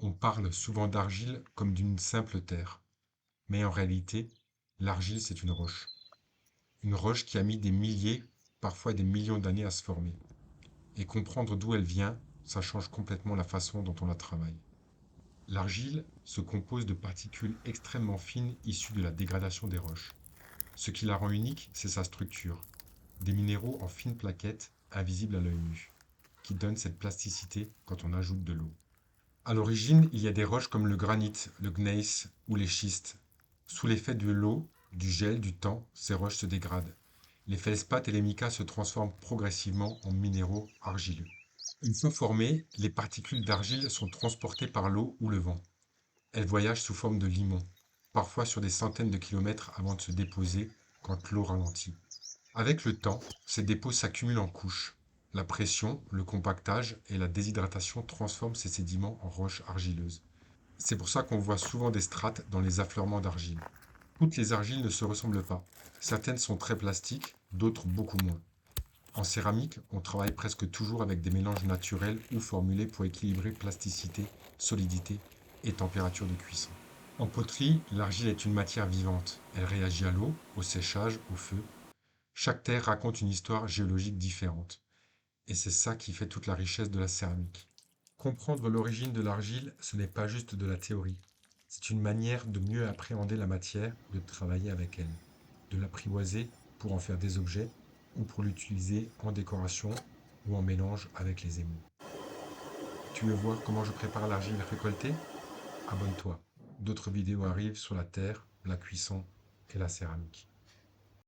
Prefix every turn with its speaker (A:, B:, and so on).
A: On parle souvent d'argile comme d'une simple terre, mais en réalité, l'argile c'est une roche. Une roche qui a mis des milliers, parfois des millions d'années à se former. Et comprendre d'où elle vient, ça change complètement la façon dont on la travaille. L'argile se compose de particules extrêmement fines issues de la dégradation des roches. Ce qui la rend unique, c'est sa structure. Des minéraux en fines plaquettes, invisibles à l'œil nu, qui donnent cette plasticité quand on ajoute de l'eau. À l'origine, il y a des roches comme le granit, le gneiss ou les schistes. Sous l'effet de l'eau, du gel, du temps, ces roches se dégradent. Les feldspaths et les micas se transforment progressivement en minéraux argileux. Une fois formées, les particules d'argile sont transportées par l'eau ou le vent. Elles voyagent sous forme de limons, parfois sur des centaines de kilomètres avant de se déposer quand l'eau ralentit. Avec le temps, ces dépôts s'accumulent en couches. La pression, le compactage et la déshydratation transforment ces sédiments en roches argileuses. C'est pour ça qu'on voit souvent des strates dans les affleurements d'argile. Toutes les argiles ne se ressemblent pas. Certaines sont très plastiques, d'autres beaucoup moins. En céramique, on travaille presque toujours avec des mélanges naturels ou formulés pour équilibrer plasticité, solidité et température de cuisson. En poterie, l'argile est une matière vivante. Elle réagit à l'eau, au séchage, au feu. Chaque terre raconte une histoire géologique différente. Et c'est ça qui fait toute la richesse de la céramique. Comprendre l'origine de l'argile, ce n'est pas juste de la théorie. C'est une manière de mieux appréhender la matière, de travailler avec elle, de l'apprivoiser pour en faire des objets ou pour l'utiliser en décoration ou en mélange avec les émaux. Tu veux voir comment je prépare l'argile récoltée? Abonne-toi. D'autres vidéos arrivent sur la terre, la cuisson et la céramique.